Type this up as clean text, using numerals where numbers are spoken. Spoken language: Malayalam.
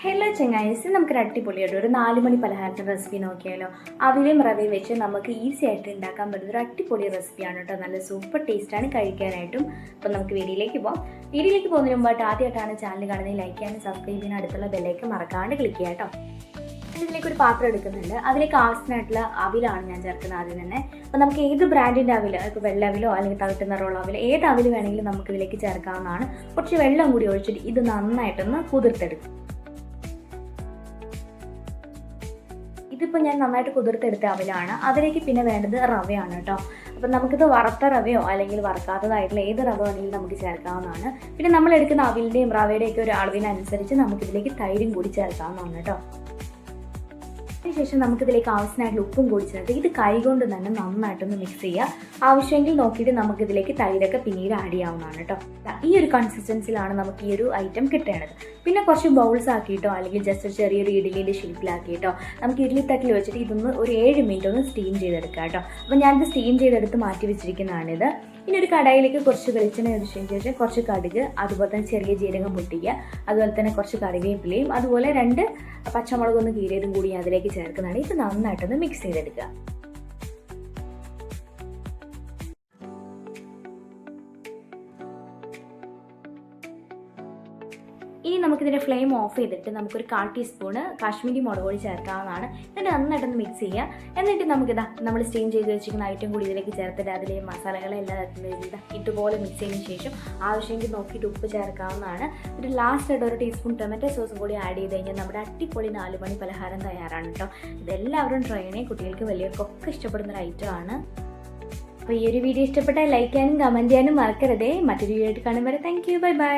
ഹലോ ചങ്ങായിസ്, നമുക്കൊരു അടിപൊളിയായിട്ട് ഒരു 4 മണി പലഹാരത്തിൻ്റെ റെസിപ്പി നോക്കിയാലോ. അവിലും റവയും വെച്ച് നമുക്ക് ഈസി ആയിട്ട് ഉണ്ടാക്കാൻ പറ്റുന്ന ഒരു അടിപൊളി റെസിപ്പിയാണ് കേട്ടോ. നല്ല സൂപ്പർ ടേസ്റ്റാണ് കഴിക്കാനായിട്ടും. അപ്പോൾ നമുക്ക് വീഡിയോയിലേക്ക് പോകാം. വീഡിയോയിലേക്ക് പോകുന്നതിന് മുമ്പായിട്ട് ആദ്യമായിട്ടാണ് ചാനൽ കാണുന്നത് ലൈക്ക് ചെയ്യാനും സബ്സ്ക്രൈബ് ചെയ്യാനും അടുത്തുള്ള ബെല്ലൈക്കൻ മറക്കാണ്ട് ക്ലിക്ക് ചെയ്യാം കേട്ടോ. ഇതിലേക്ക് ഒരു പാത്രം എടുക്കുന്നുണ്ട്. അതിലേക്ക് ആവശ്യമായിട്ടുള്ള അവിലാണ് ഞാൻ ചേർക്കുന്നത് ആദ്യം തന്നെ. അപ്പോൾ നമുക്ക് ഏത് ബ്രാൻഡിൻ്റെ അവിൽ, ഇപ്പോൾ വെള്ളവിലോ അല്ലെങ്കിൽ തവിട്ട് നിറമുള്ള അവിൽ, ഏത് അവിൽ വേണമെങ്കിലും നമുക്ക് ഇതിലേക്ക് ചേർക്കാവുന്നതാണ്. കുറച്ച് വെള്ളം കൂടി ഒഴിച്ചിട്ട് ഇത് നന്നായിട്ടൊന്ന് കുതിർത്തെടുക്കും. ഇതിപ്പോൾ ഞാൻ നന്നായിട്ട് കുതിർത്തെടുത്ത അവിലാണ്. അതിലേക്ക് പിന്നെ വേണ്ടത് റവയാണ് കേട്ടോ. അപ്പം നമുക്കിത് വറുത്ത റവയോ അല്ലെങ്കിൽ വറുക്കാത്തതായിട്ടുള്ള ഏത് റവ വേണമെങ്കിലും നമുക്ക് ചേർക്കാവുന്നതാണ്. പിന്നെ നമ്മൾ എടുക്കുന്ന അവിലിൻ്റെയും റവയുടെയൊക്കെ ഒരു അളവിനനുസരിച്ച് നമുക്കിതിലേക്ക് തൈരും കൂടി ചേർക്കാവുന്നതാണ് കേട്ടോ. അതിനുശേഷം നമുക്കിതിലേക്ക് ആവശ്യമായിട്ടുള്ള ഉപ്പും കൂടി ചേർത്ത് ഇത് കൈകൊണ്ട് തന്നെ നന്നായിട്ടൊന്ന് മിക്സ് ചെയ്യുക. ആവശ്യമെങ്കിൽ നോക്കിയിട്ട് നമുക്കിതിലേക്ക് തൈരൊക്കെ പിന്നീട് ആഡ് ചെയ്യാവുന്നതാണ് കേട്ടോ. ഈ ഒരു കൺസിസ്റ്റൻസിലാണ് നമുക്ക് ഈ ഒരു ഐറ്റം കിട്ടേണ്ടത്. പിന്നെ കുറച്ച് ബൗൾസ് ആക്കിയിട്ടോ അല്ലെങ്കിൽ ജസ്റ്റ് ചെറിയൊരു ഇഡ്ഡലിൻ്റെ ഷേപ്പിലാക്കിയിട്ടോ നമുക്ക് ഇഡ്ഡലി തട്ടിൽ വെച്ചിട്ട് ഇതൊന്ന് ഒരു 7 മിനിറ്റ് ഒന്ന് സ്റ്റീം ചെയ്തെടുക്കുക കേട്ടോ. അപ്പോൾ ഞാനിത് സ്റ്റീം ചെയ്തെടുത്ത് മാറ്റി വെച്ചിരിക്കുന്നതാണിത്. ഇനി ഒരു കടായിലേക്ക് കുറച്ച് വെളിച്ചെണ്ണ ഒഴിച്ചതിന് ശേഷം കുറച്ച് കടുക്, അതുപോലെ തന്നെ ചെറിയ ജീരകം പൊട്ടിക്കുക, അതുപോലെ തന്നെ കുറച്ച് കറിവേപ്പിലയും അതുപോലെ 2 പച്ചമുളകൊന്ന് കീറിയതും കൂടി അതിലേക്ക് ചേർക്കുന്നതാണ്. ഇത് നന്നായിട്ടൊന്ന് മിക്സ് ചെയ്തെടുക്കുക. ഇനി നമുക്കിതിൻ്റെ ഫ്ലെയിം ഓഫ് ചെയ്തിട്ട് നമുക്കൊരു 1/4 ടീസ്പൂണ് കാശ്മീരി മുളക് പൊടി ചേർക്കാവുന്നതാണ്. എന്നിട്ട് നന്നായിട്ടൊന്ന് മിക്സ് ചെയ്യുക. എന്നിട്ട് നമുക്കിതാ നമ്മൾ സ്റ്റീം ചെയ്ത് വെച്ചിരിക്കുന്ന ഐറ്റം കൂടി ഇതിലേക്ക് ചേർത്തിട്ട് അതിലെ മസാലകളെല്ലാം ഇതുപോലെ മിക്സ് ചെയ്തതിന് ശേഷം ആവശ്യമെങ്കിൽ നോക്കിയിട്ട് ഉപ്പ് ചേർക്കാവുന്നതാണ്. ഒരു ലാസ്റ്റായിട്ട് 1 ടീസ്പൂൺ ടൊമാറ്റോ സോസും കൂടി ആഡ് ചെയ്ത് കഴിഞ്ഞാൽ നമ്മുടെ അടിപൊളി 4 മണി പലഹാരം തയ്യാറാണ് കേട്ടോ. ഇതെല്ലാവരും ട്രൈ ചെയ്യണേ. കുട്ടികൾക്ക് വലിയവർക്കൊക്കെ ഇഷ്ടപ്പെടുന്ന ഒരു ഐറ്റമാണ്. അപ്പോൾ ഈ ഒരു വീഡിയോ ഇഷ്ടപ്പെട്ടാൽ ലൈക്ക് ചെയ്യാനും കമൻറ്റ് ചെയ്യാനും മറക്കരുതേ. മറ്റൊരു വീഡിയോ ആയിട്ട് കാണും വരെ താങ്ക് യു, ബൈ ബൈ.